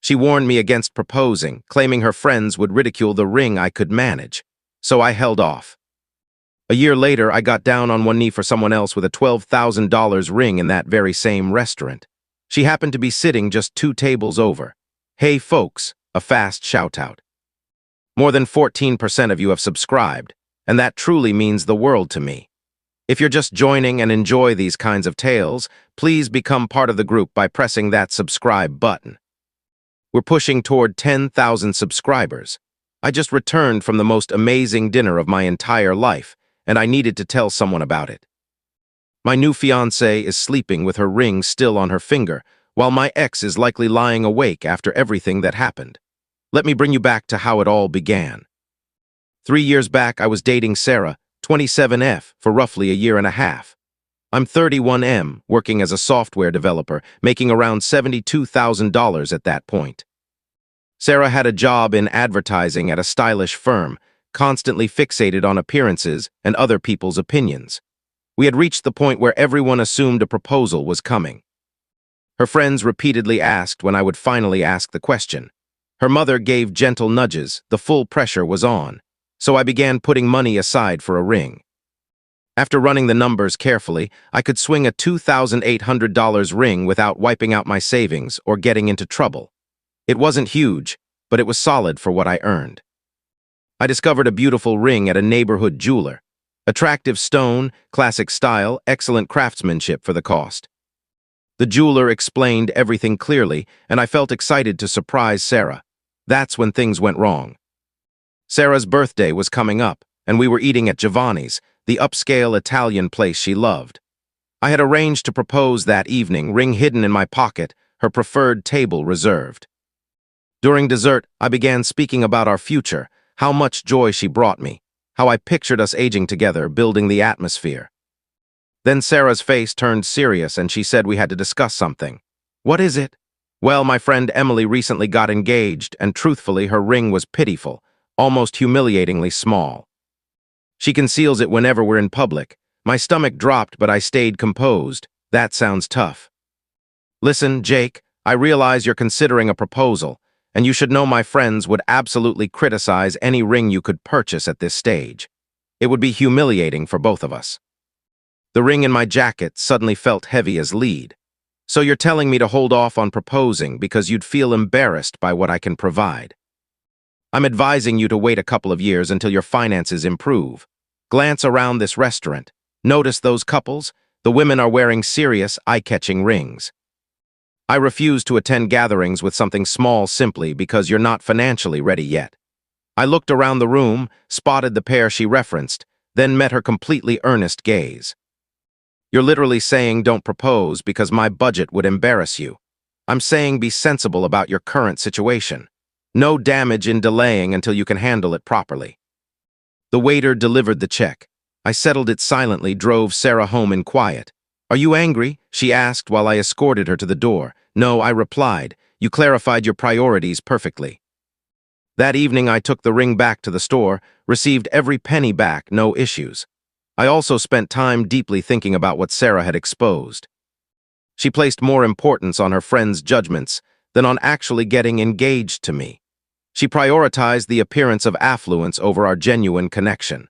She warned me against proposing, claiming her friends would ridicule the ring I could manage. So I held off. A year later, I got down on one knee for someone else with a $12,000 ring in that very same restaurant. She happened to be sitting just 2 tables over. Hey folks, a fast shout-out. More than 14% of you have subscribed, and that truly means the world to me. If you're just joining and enjoy these kinds of tales, please become part of the group by pressing that subscribe button. We're pushing toward 10,000 subscribers. I just returned from the most amazing dinner of my entire life, and I needed to tell someone about it. My new fiancée is sleeping with her ring still on her finger, while my ex is likely lying awake after everything that happened. Let me bring you back to how it all began. 3 years back, I was dating Sarah, 27F, for roughly a year and a half. I'm 31M, working as a software developer, making around $72,000 at that point. Sarah had a job in advertising at a stylish firm, constantly fixated on appearances and other people's opinions. We had reached the point where everyone assumed a proposal was coming. Her friends repeatedly asked when I would finally ask the question. Her mother gave gentle nudges, the full pressure was on, so I began putting money aside for a ring. After running the numbers carefully, I could swing a $2,800 ring without wiping out my savings or getting into trouble. It wasn't huge, but it was solid for what I earned. I discovered a beautiful ring at a neighborhood jeweler. Attractive stone, classic style, excellent craftsmanship for the cost. The jeweler explained everything clearly, and I felt excited to surprise Sarah. That's when things went wrong. Sarah's birthday was coming up, and we were eating at Giovanni's, the upscale Italian place she loved. I had arranged to propose that evening, ring hidden in my pocket, her preferred table reserved. During dessert, I began speaking about our future, how much joy she brought me, how I pictured us aging together, building the atmosphere. Then Sarah's face turned serious and she said we had to discuss something. What is it? Well, my friend Emily recently got engaged, and truthfully, her ring was pitiful, almost humiliatingly small. She conceals it whenever we're in public. My stomach dropped, but I stayed composed. That sounds tough. Listen, Jake, I realize you're considering a proposal, and you should know my friends would absolutely criticize any ring you could purchase at this stage. It would be humiliating for both of us. The ring in my jacket suddenly felt heavy as lead. So you're telling me to hold off on proposing because you'd feel embarrassed by what I can provide. I'm advising you to wait a couple of years until your finances improve. Glance around this restaurant. Notice those couples? The women are wearing serious, eye-catching rings. I refuse to attend gatherings with something small simply because you're not financially ready yet. I looked around the room, spotted the pair she referenced, then met her completely earnest gaze. You're literally saying don't propose because my budget would embarrass you. I'm saying be sensible about your current situation. No damage in delaying until you can handle it properly. The waiter delivered the check. I settled it silently, drove Sarah home in quiet. Are you angry? She asked while I escorted her to the door. No, I replied. You clarified your priorities perfectly. That evening, I took the ring back to the store, received every penny back, no issues. I also spent time deeply thinking about what Sarah had exposed. She placed more importance on her friends' judgments than on actually getting engaged to me. She prioritized the appearance of affluence over our genuine connection.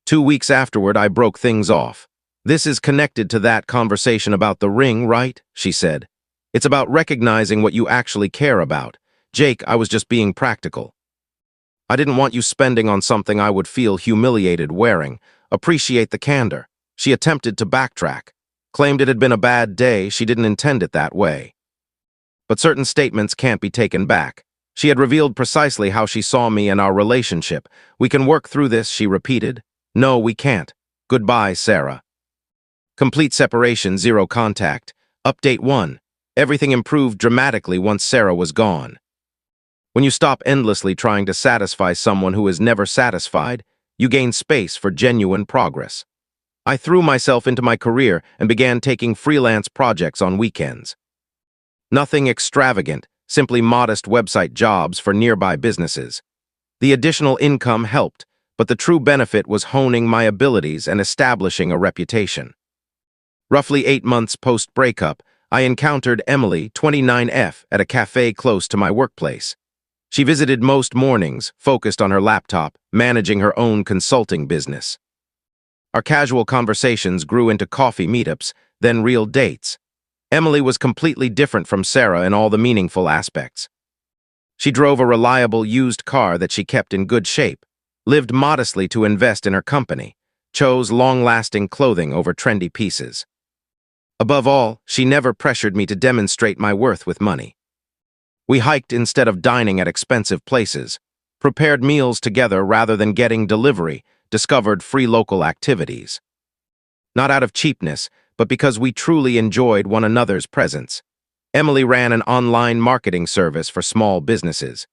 2 weeks afterward, I broke things off. This is connected to that conversation about the ring, right? She said. It's about recognizing what you actually care about. Jake, I was just being practical. I didn't want you spending on something I would feel humiliated wearing. Appreciate the candor. She attempted to backtrack. Claimed it had been a bad day, she didn't intend it that way. But certain statements can't be taken back. She had revealed precisely how she saw me and our relationship. We can work through this, she repeated. No, we can't. Goodbye, Sarah. Complete separation, zero contact. Update 1. Everything improved dramatically once Sarah was gone. When you stop endlessly trying to satisfy someone who is never satisfied, you gain space for genuine progress. I threw myself into my career and began taking freelance projects on weekends. Nothing extravagant, simply modest website jobs for nearby businesses. The additional income helped, but the true benefit was honing my abilities and establishing a reputation. Roughly 8 months post-breakup, I encountered Emily, 29F, at a cafe close to my workplace. She visited most mornings, focused on her laptop, managing her own consulting business. Our casual conversations grew into coffee meetups, then real dates. Emily was completely different from Sarah in all the meaningful aspects. She drove a reliable used car that she kept in good shape, lived modestly to invest in her company, chose long-lasting clothing over trendy pieces. Above all, she never pressured me to demonstrate my worth with money. We hiked instead of dining at expensive places, prepared meals together rather than getting delivery, discovered free local activities. Not out of cheapness, but because we truly enjoyed one another's presence. Emily ran an online marketing service for small businesses.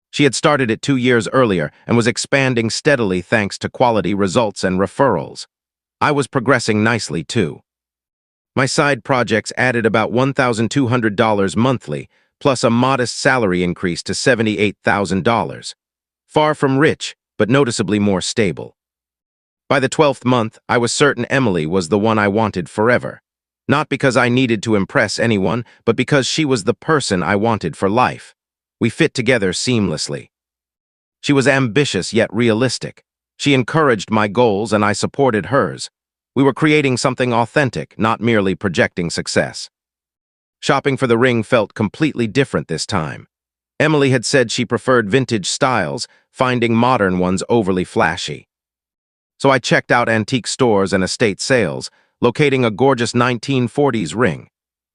She had started it 2 years earlier and was expanding steadily thanks to quality results and referrals. I was progressing nicely too. My side projects added about $1,200 monthly, plus a modest salary increase to $78,000. Far from rich, but noticeably more stable. By the 12th month, I was certain Emily was the one I wanted forever. Not because I needed to impress anyone, but because she was the person I wanted for life. We fit together seamlessly. She was ambitious yet realistic. She encouraged my goals and I supported hers. We were creating something authentic, not merely projecting success. Shopping for the ring felt completely different this time. Emily had said she preferred vintage styles, finding modern ones overly flashy. So I checked out antique stores and estate sales, locating a gorgeous 1940s ring.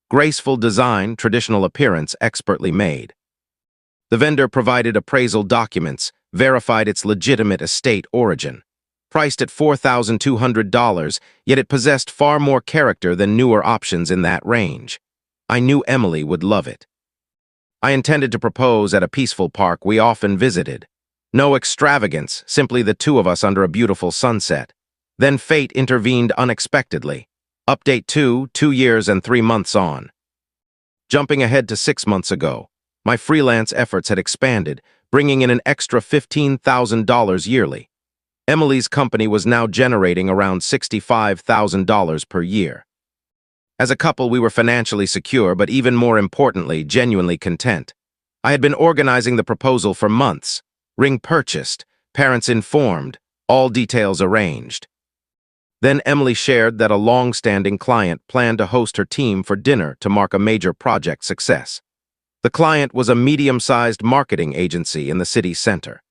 Graceful design, traditional appearance, expertly made. The vendor provided appraisal documents, verified its legitimate estate origin. Priced at $4,200, yet it possessed far more character than newer options in that range. I knew Emily would love it. I intended to propose at a peaceful park we often visited. No extravagance, simply the two of us under a beautiful sunset. Then fate intervened unexpectedly. Update 2 years and 3 months on. Jumping ahead to 6 months ago, my freelance efforts had expanded, bringing in an extra $15,000 yearly. Emily's company was now generating around $65,000 per year. As a couple, we were financially secure, but even more importantly, genuinely content. I had been organizing the proposal for months. Ring purchased, parents informed, all details arranged. Then Emily shared that a long-standing client planned to host her team for dinner to mark a major project success. The client was a medium-sized marketing agency in the city center.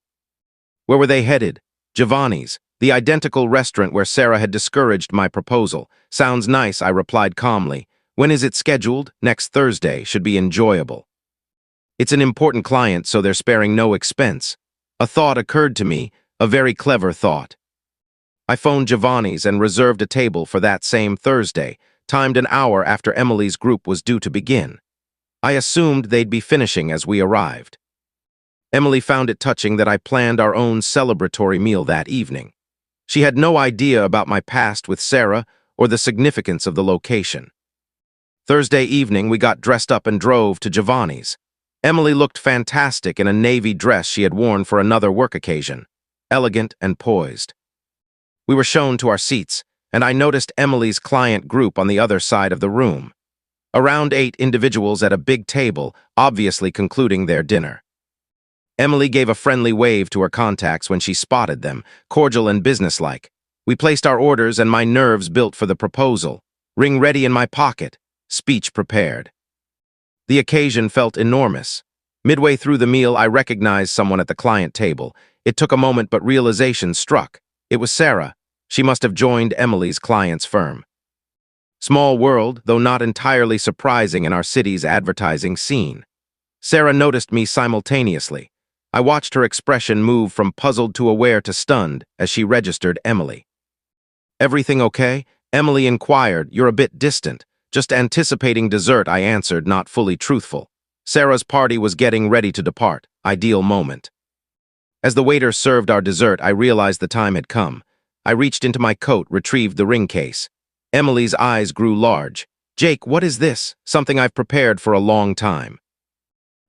Where were they headed? Giovanni's, the identical restaurant where Sarah had discouraged my proposal. Sounds nice, I replied calmly. When is it scheduled? Next Thursday. Should be enjoyable. It's an important client, so they're sparing no expense. A thought occurred to me, a very clever thought. I phoned Giovanni's and reserved a table for that same Thursday, timed an hour after Emily's group was due to begin. I assumed they'd be finishing as we arrived. Emily found it touching that I planned our own celebratory meal that evening. She had no idea about my past with Sarah or the significance of the location. Thursday evening, we got dressed up and drove to Giovanni's. Emily looked fantastic in a navy dress she had worn for another work occasion, elegant and poised. We were shown to our seats, and I noticed Emily's client group on the other side of the room. Around 8 individuals at a big table, obviously concluding their dinner. Emily gave a friendly wave to her contacts when she spotted them, cordial and businesslike. We placed our orders and my nerves built for the proposal. Ring ready in my pocket, speech prepared. The occasion felt enormous. Midway through the meal, I recognized someone at the client table. It took a moment, but realization struck. It was Sarah. She must have joined Emily's client's firm. Small world, though not entirely surprising in our city's advertising scene. Sarah noticed me simultaneously. I watched her expression move from puzzled to aware to stunned as she registered Emily. "Everything okay?" Emily inquired. "You're a bit distant." "Just anticipating dessert," I answered, not fully truthful. Sarah's party was getting ready to depart. Ideal moment. As the waiter served our dessert, I realized the time had come. I reached into my coat, retrieved the ring case. Emily's eyes grew large. "Jake, what is this?" "Something I've prepared for a long time."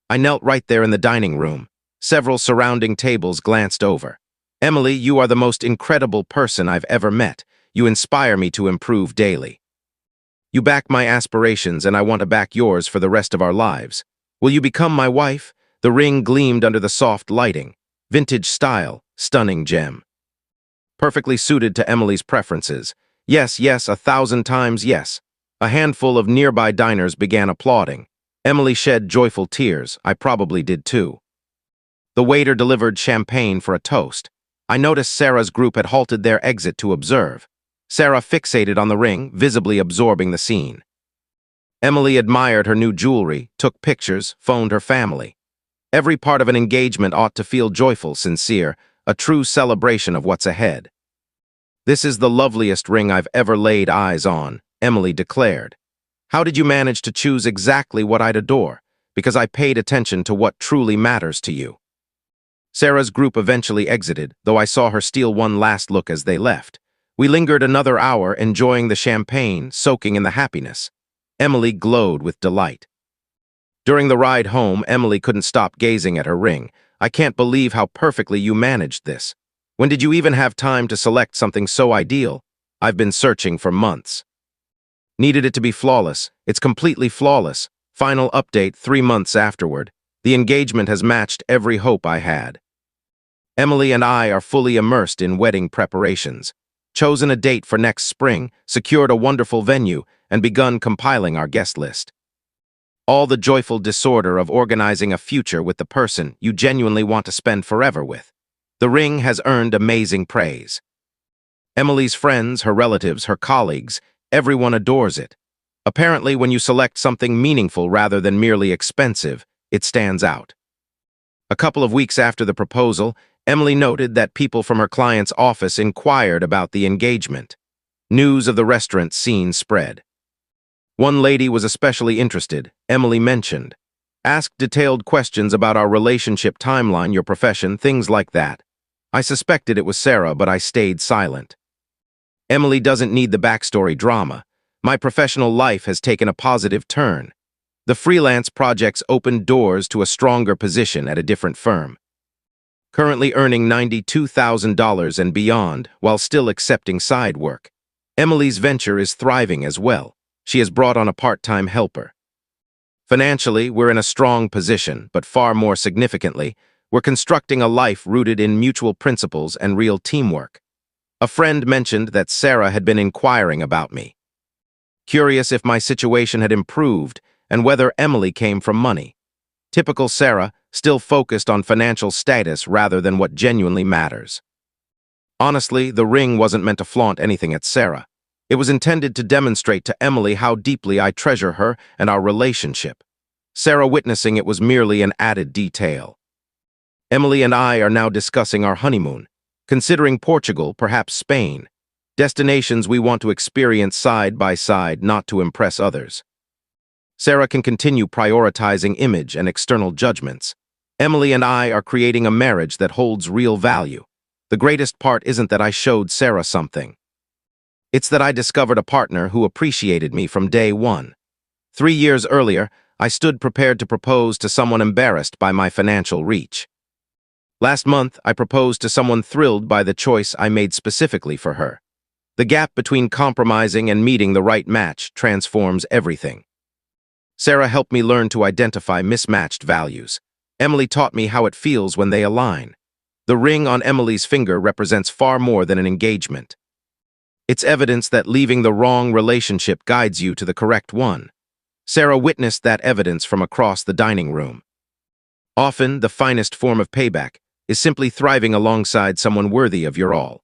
I knelt right there in the dining room. Several surrounding tables glanced over. "Emily, you are the most incredible person I've ever met. You inspire me to improve daily." You back my aspirations, and I want to back yours for the rest of our lives. Will you become my wife? The ring gleamed under the soft lighting. Vintage style, stunning gem. Perfectly suited to Emily's preferences. Yes, yes, 1,000 times yes. A handful of nearby diners began applauding. Emily shed joyful tears. I probably did too. The waiter delivered champagne for a toast. I noticed Sarah's group had halted their exit to observe. Sarah fixated on the ring, visibly absorbing the scene. Emily admired her new jewelry, took pictures, phoned her family. Every part of an engagement ought to feel joyful, sincere, a true celebration of what's ahead. This is the loveliest ring I've ever laid eyes on, Emily declared. How did you manage to choose exactly what I'd adore? Because I paid attention to what truly matters to you. Sarah's group eventually exited, though I saw her steal one last look as they left. We lingered another hour, enjoying the champagne, soaking in the happiness. Emily glowed with delight. During the ride home, Emily couldn't stop gazing at her ring. I can't believe how perfectly you managed this. When did you even have time to select something so ideal? I've been searching for months. Needed it to be flawless. It's completely flawless. Final update 3 months afterward. The engagement has matched every hope I had. Emily and I are fully immersed in wedding preparations. Chosen a date for next spring, secured a wonderful venue, and begun compiling our guest list. All the joyful disorder of organizing a future with the person you genuinely want to spend forever with. The ring has earned amazing praise. Emily's friends, her relatives, her colleagues, everyone adores it. Apparently, when you select something meaningful rather than merely expensive, it stands out. A couple of weeks after the proposal, Emily noted that people from her client's office inquired about the engagement. News of the restaurant scene spread. One lady was especially interested, Emily mentioned. Asked detailed questions about our relationship timeline, your profession, things like that. I suspected it was Sarah, but I stayed silent. Emily doesn't need the backstory drama. My professional life has taken a positive turn. The freelance projects opened doors to a stronger position at a different firm. Currently earning $92,000 and beyond, while still accepting side work. Emily's venture is thriving as well. She has brought on a part-time helper. Financially, we're in a strong position, but far more significantly, we're constructing a life rooted in mutual principles and real teamwork. A friend mentioned that Sarah had been inquiring about me. Curious if my situation had improved and whether Emily came from money. Typical Sarah, still focused on financial status rather than what genuinely matters. Honestly, the ring wasn't meant to flaunt anything at Sarah. It was intended to demonstrate to Emily how deeply I treasure her and our relationship. Sarah witnessing it was merely an added detail. Emily and I are now discussing our honeymoon, considering Portugal, perhaps Spain, destinations we want to experience side by side, not to impress others. Sarah can continue prioritizing image and external judgments. Emily and I are creating a marriage that holds real value. The greatest part isn't that I showed Sarah something. It's that I discovered a partner who appreciated me from day one. 3 years earlier, I stood prepared to propose to someone embarrassed by my financial reach. Last month, I proposed to someone thrilled by the choice I made specifically for her. The gap between compromising and meeting the right match transforms everything. Sarah helped me learn to identify mismatched values. Emily taught me how it feels when they align. The ring on Emily's finger represents far more than an engagement. It's evidence that leaving the wrong relationship guides you to the correct one. Sarah witnessed that evidence from across the dining room. Often, the finest form of payback is simply thriving alongside someone worthy of your all.